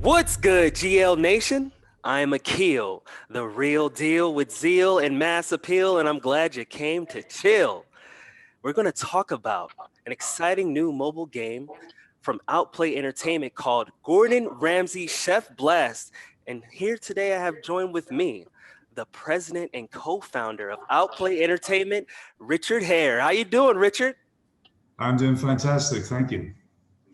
What's good, GL Nation? I'm Akil, the real deal with zeal and mass appeal, and I'm glad you came to chill. We're going to talk about an exciting new mobile game from Outplay Entertainment called Gordon Ramsay Chef Blast. And here today I have joined with me the president and co-founder of Outplay Entertainment, Richard Hare. How you doing, Richard? I'm doing fantastic, thank you.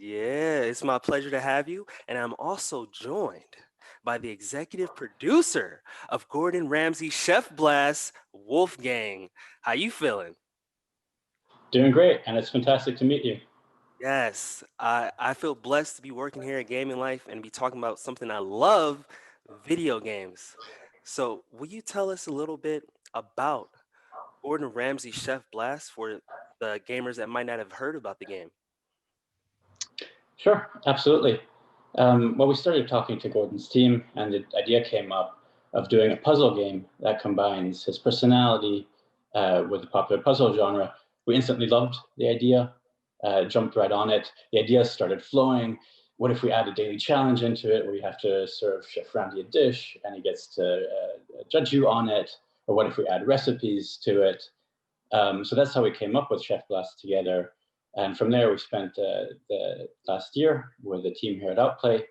Yeah, it's my pleasure to have you. And I'm also joined by the executive producer of Gordon Ramsay Chef Blast, Wolfgang. How you feeling? Doing great, and it's fantastic to meet you. Yes, I feel blessed to be working here at Gaming Life and be talking about something I love, video games. So, will you tell us a little bit about Gordon Ramsay Chef Blast for the gamers that might not have heard about the game? Sure, absolutely. Well, we started talking to Gordon's team, and the idea came up of doing a puzzle game that combines his personality with the popular puzzle genre. We instantly loved the idea, jumped right on it. The idea started flowing. What if we add a daily challenge into it where you have to serve Chef Randy a dish and he gets to judge you on it? Or what if we add recipes to it? So that's how we came up with Chef Blast together. And from there, we spent the last year with the team here at Outplay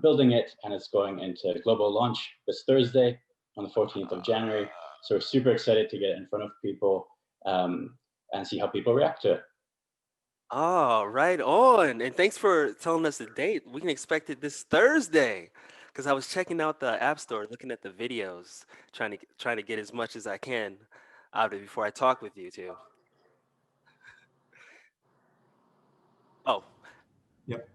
building it, and it's going into global launch this Thursday on the 14th of January. So we're super excited to get it in front of people and see how people react to it. Oh, right on. And thanks for telling us the date. We can expect it this Thursday. Because I was checking out the App Store, looking at the videos, trying to get as much as I can out of it before I talk with you too. Oh, Yep.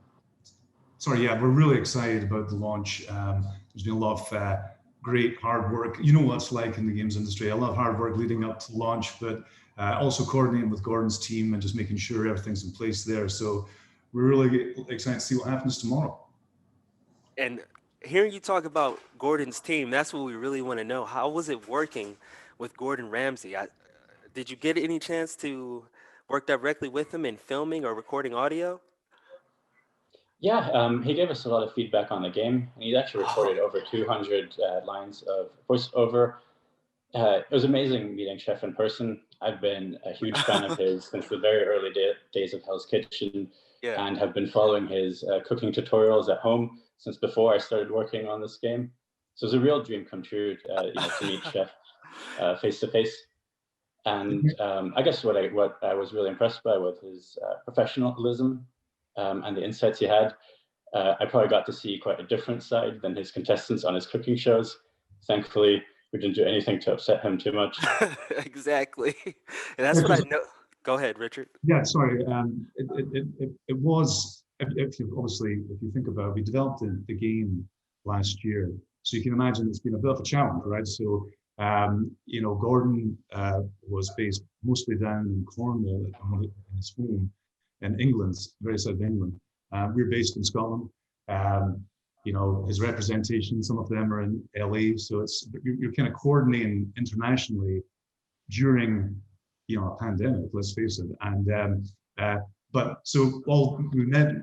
Sorry, yeah, we're really excited about the launch. There's been a lot of great hard work. You know what it's like in the games industry. A lot of hard work leading up to launch, but also coordinating with Gordon's team and just making sure everything's in place there. So we're really excited to see what happens tomorrow. and hearing you talk about Gordon's team, that's what we really want to know. How was it working with Gordon Ramsay? Did you get any chance to work directly with him in filming or recording audio? Yeah, he gave us a lot of feedback on the game, and he's actually recorded over 200 lines of voiceover. It was amazing meeting Chef in person. I've been a huge fan of his since the very early days of Hell's Kitchen, Yeah. and have been following his cooking tutorials at home since before I started working on this game. So it's a real dream come true, to meet Chef face to face. And I guess what I was really impressed by was his professionalism and the insights he had. I probably got to see quite a different side than his contestants on his cooking shows. Thankfully, we didn't do anything to upset him too much. Exactly. And that's what I know. Go ahead, Richard. Yeah, sorry. It was, if you obviously, if you think about it, we developed the game last year. So you can imagine it's been a bit of a challenge, right? So, Gordon was based mostly down in Cornwall in his home in England, very south of England. We're based in Scotland. His representation, some of them are in LA. So you're kind of coordinating internationally during a pandemic, let's face it. And we met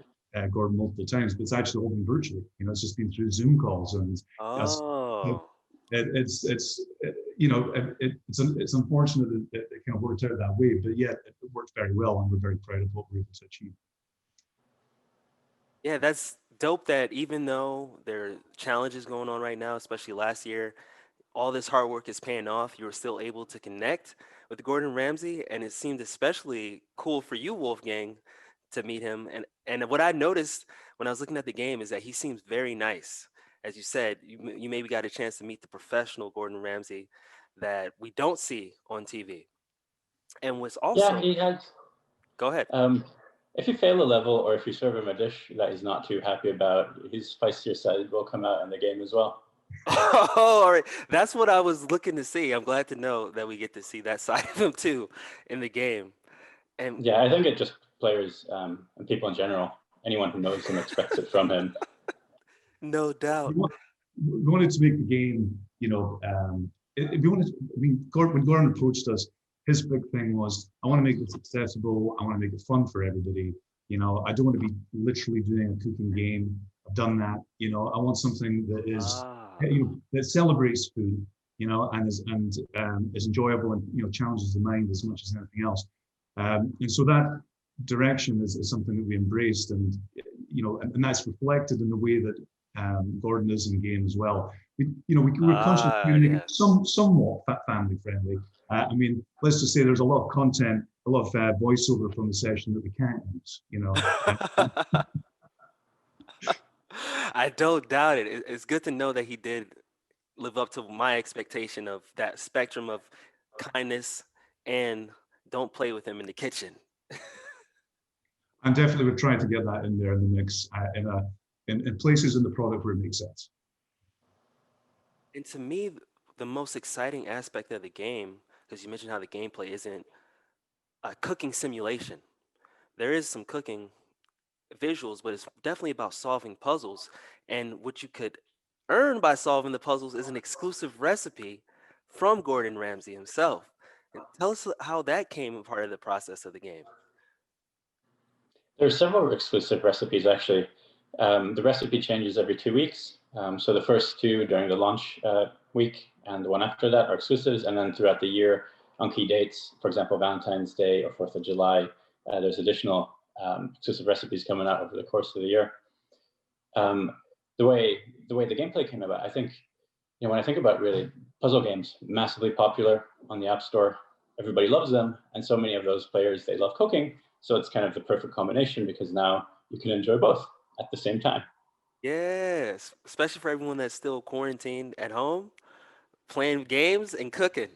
Gordon multiple times, but it's actually all been virtually. It's just been through Zoom calls, and Oh, it's unfortunate that it kind of worked out that way, but yet it worked very well, and we're very proud of what we were able to achieve. yeah, that's dope that even though there are challenges going on right now, especially last year, all this hard work is paying off. You were still able to connect with Gordon Ramsay, and it seemed especially cool for you, Wolfgang, to meet him. And what I noticed when I was looking at the game is that he seems very nice. As you said, you maybe got a chance to meet the professional Gordon Ramsay that we don't see on TV. And what's Yeah, also he has. go ahead. If you fail a level or if you serve him a dish that he's not too happy about, his spicier side will come out in the game as well. Oh, all right. That's what I was looking to see. I'm glad to know that we get to see that side of him too in the game. And Yeah, I think it just players and people in general, anyone who knows him expects it from him. no doubt. We wanted to make the game, when Gordon approached us, his big thing was, I want to make this accessible. I want to make it fun for everybody. I don't want to be literally doing a cooking game. I've done that. I want something that is, Ah. that celebrates food, and is enjoyable and challenges the mind as much as anything else. And so that direction is something that we embraced, and that's reflected in the way that Gordon is in game as well. We're consciously Ah, doing it yes. somewhat family friendly. I mean, let's just say there's a lot of content, a lot of voiceover from the session that we can't use. I don't doubt it. It's good to know that he did live up to my expectation of that spectrum of kindness and don't play with him in the kitchen. And definitely we're trying to get that in there in the mix, in places in the product where it makes sense. And to me, the most exciting aspect of the game, because you mentioned how the gameplay isn't a cooking simulation. There is some cooking visuals, but it's definitely about solving puzzles. And what you could earn by solving the puzzles is an exclusive recipe from Gordon Ramsay himself. And tell us how that came a part of the process of the game. There are several exclusive recipes, actually. The recipe changes every 2 weeks. So the first two during the launch week and the one after that are exclusives. And then throughout the year, on key dates, for example, Valentine's Day or 4th of July, there's additional exclusive recipes coming out over the course of the year. Um, the way the gameplay came about, I think, when I think about really puzzle games, massively popular on the App Store, everybody loves them, and so many of those players, they love cooking. So it's kind of the perfect combination because now you can enjoy both at the same time. Yes, especially for everyone that's still quarantined at home, playing games and cooking.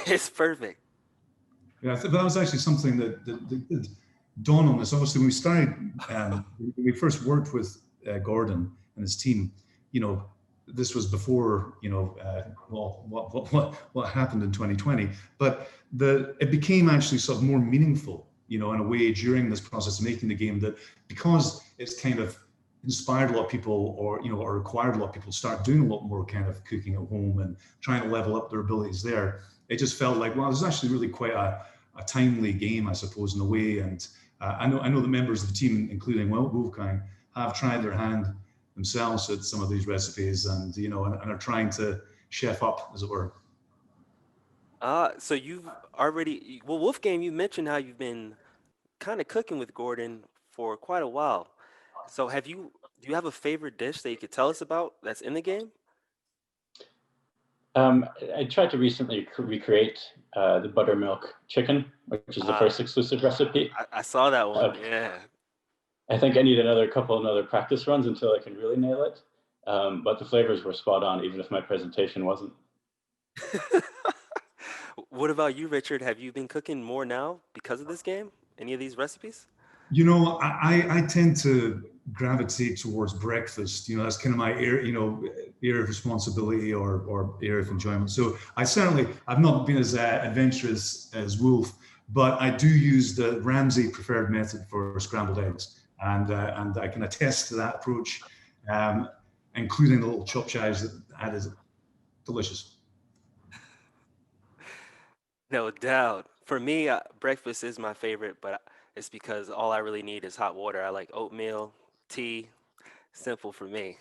It's perfect. Yeah, that was actually something that dawned on us. Obviously, when we started, when we first worked with Gordon and his team, you know, this was before, well, what happened in 2020, but it became actually sort of more meaningful, in a way during this process of making the game, that because it's kind of inspired a lot of people, or required a lot of people to start doing a lot more kind of cooking at home and trying to level up their abilities there. It just felt like, well, this is actually really quite a timely game, I suppose, in a way. And I know the members of the team, including Wolfgang, have tried their hand themselves at some of these recipes, and are trying to chef up, as it were. So you've already, well, Wolfgang, you mentioned how you've been kind of cooking with Gordon for quite a while. So do you have a favorite dish that you could tell us about that's in the game? I tried to recently recreate the buttermilk chicken, which is the Ah, first exclusive recipe. I saw that one. Uh, Yeah. I think I need another practice runs until I can really nail it. But the flavors were spot on, even if my presentation wasn't. What about you, Richard? Have you been cooking more now because of this game? Any of these recipes? I tend to gravitate towards breakfast. That's kind of my area of responsibility, or area of enjoyment. So I've not been as adventurous as Wolf, but I do use the Ramsay preferred method for scrambled eggs, and I can attest to that approach, um, including the little chopped chives that added delicious. No doubt. For me, breakfast is my favorite, but it's because all I really need is hot water. I like oatmeal, tea, simple for me.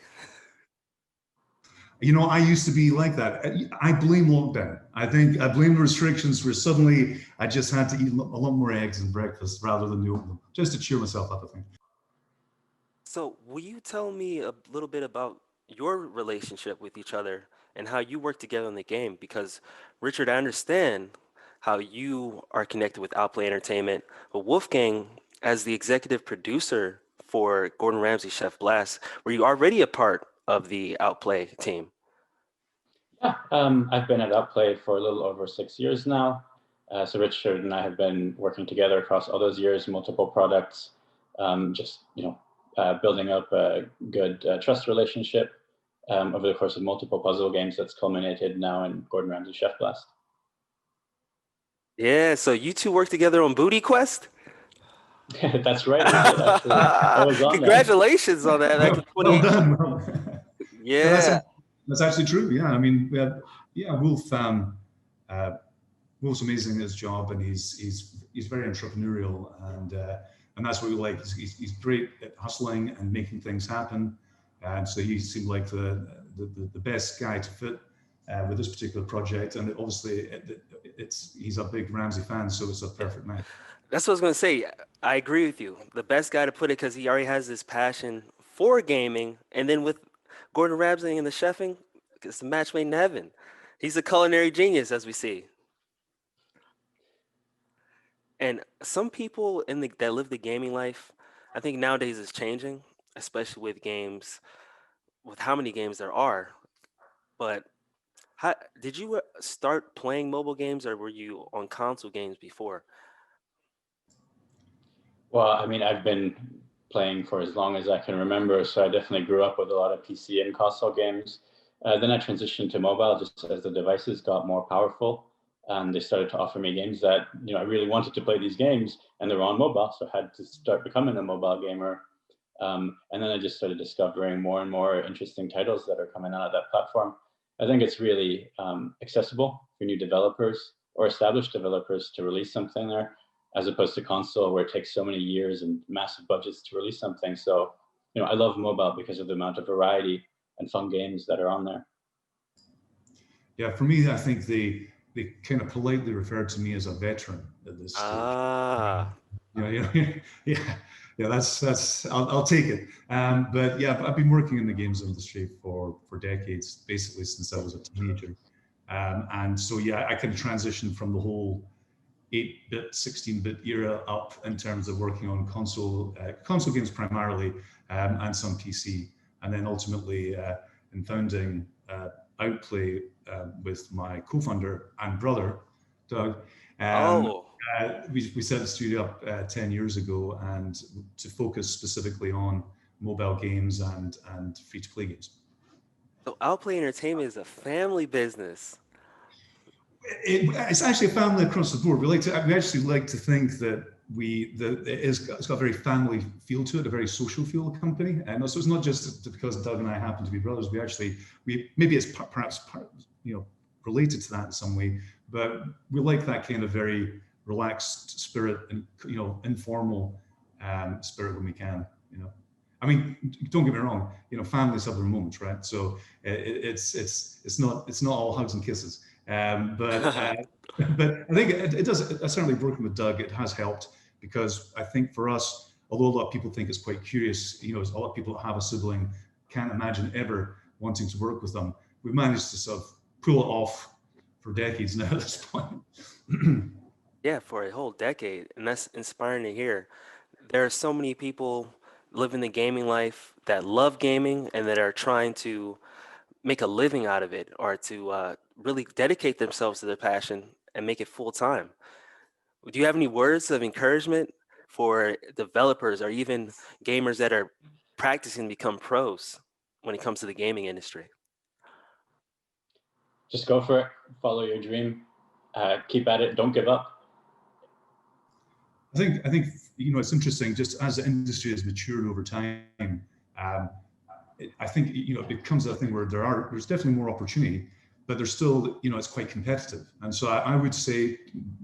I used to be like that. I blame lockdown. I think I blame the restrictions where suddenly I just had to eat a lot more eggs and breakfast rather than the oatmeal, just to cheer myself up, I think. So, will you tell me a little bit about your relationship with each other and how you work together in the game? Because, Richard, I understand how you are connected with Outplay Entertainment, but Wolfgang, as the executive producer for Gordon Ramsay Chef Blast, were you already a part of the Outplay team? Yeah, I've been at Outplay for a little over 6 years now. So Richard and I have been working together across all those years, multiple products, just building up a good trust relationship over the course of multiple puzzle games that's culminated now in Gordon Ramsay Chef Blast. Yeah, so you two work together on Booty Quest? That's right, we did actually. I was on that. Congratulations on that back in Well 2018. done. No, Yeah. that's actually true. Yeah, I mean, yeah, Wolf. Uh, Wolf's amazing at his job, and he's very entrepreneurial, and that's what we like. He's great at hustling and making things happen. And so he seemed like the best guy to fit with this particular project. And obviously, he's a big Ramsay fan, so it's a perfect match. That's what I was going to say. I agree with you. The best guy to put it because he already has this passion for gaming. And then with Gordon Ramsay and the chefing, it's a match made in heaven. He's a culinary genius, as we see. And some people that live the gaming life, I think nowadays is changing, especially with games, with how many games there are. But how, did you start playing mobile games or were you on console games before? Well, I mean, I've been playing for as long as I can remember, so I definitely grew up with a lot of PC and console games. Then I transitioned to mobile just as the devices got more powerful, and they started to offer me games that I really wanted to play these games, and they were on mobile, so I had to start becoming a mobile gamer. And then I just started discovering more and more interesting titles that are coming out of that platform. I think it's really accessible for new developers or established developers to release something there, as opposed to console where it takes so many years and massive budgets to release something. So, I love mobile because of the amount of variety and fun games that are on there. Yeah, for me, I think they kind of politely refer to me as a veteran at this stage. Ah, Yeah, yeah. That's. I'll take it. But yeah, I've been working in the games industry for decades, basically since I was a teenager. And so yeah, I can transition from the whole 8-bit, 16-bit era up in terms of working on console games primarily, and some PC, and then ultimately in founding Outplay with my co-founder and brother, Doug. Um, oh. we set the studio up 10 years ago and to focus specifically on mobile games and free-to-play games. So Outplay Entertainment is a family business. It's actually a family across the board. We actually like to think that it's got a very family feel to it, a very social feel company. And so it's not just because Doug and I happen to be brothers. We maybe it's perhaps related to that in some way, but we like that kind of very relaxed spirit and informal spirit when we can. I mean, don't get me wrong. Families have their moments, right? So it's not all hugs and kisses. But but I think it does. Certainly working with Doug, it has helped because I think for us, although a lot of people think it's quite curious, a lot of people that have a sibling can't imagine ever wanting to work with them. We've managed to sort of pull it off for decades now at this point. Yeah, for a whole decade. And that's inspiring to hear. There are so many people living the gaming life that love gaming and that are trying to make a living out of it or to really dedicate themselves to their passion and make it full time. Do you have any words of encouragement for developers or even gamers that are practicing to become pros when it comes to the gaming industry? Just go for it, follow your dream, keep at it, don't give up. I think it's interesting. Just as the industry has matured over time, um, I think it becomes a thing where there's definitely more opportunity, but there's still it's quite competitive. And so I would say,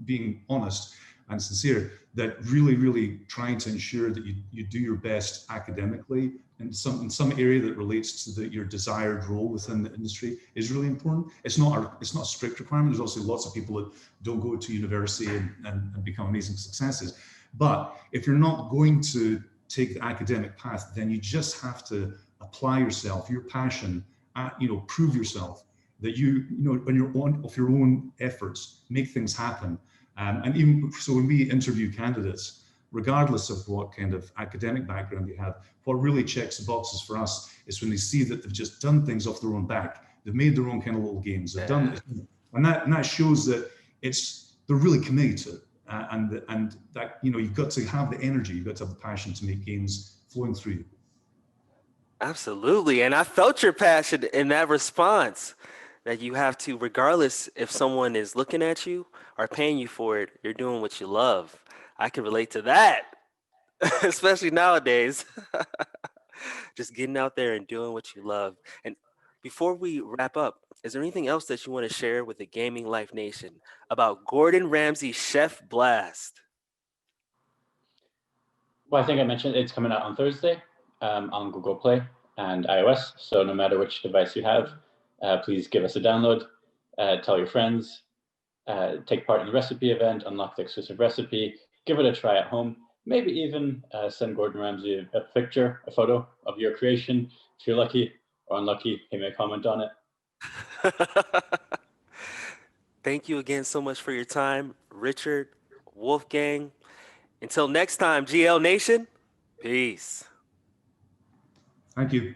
being honest and sincere, that really trying to ensure that you do your best academically in some area that relates to your desired role within the industry is really important. It's not a strict requirement. There's also lots of people that don't go to university and become amazing successes. But if you're not going to take the academic path, then you just have to apply yourself, your passion, prove yourself that on your own efforts, make things happen. And even so, when we interview candidates, regardless of what kind of academic background they have, what really checks the boxes for us is when they see that they've just done things off their own back. They've made their own kind of little games. They've done, and that shows that they're really committed to it. And that you've got to have the energy, you've got to have the passion to make games flowing through you. Absolutely. And I felt your passion in that response that you have to, regardless if someone is looking at you or paying you for it, you're doing what you love. I can relate to that, especially nowadays. Just getting out there and doing what you love. And before we wrap up, is there anything else that you want to share with the Gaming Life Nation about Gordon Ramsay Chef Blast? Well, I think I mentioned it's coming out on Thursday on Google Play. and iOS. So no matter which device you have, please give us a download, tell your friends, take part in the recipe event, unlock the exclusive recipe, give it a try at home, maybe even send Gordon Ramsay a picture, a photo of your creation. If you're lucky or unlucky, he may comment on it. Thank you again so much for your time, Richard, Wolfgang. Until next time, GL Nation, peace. Thank you.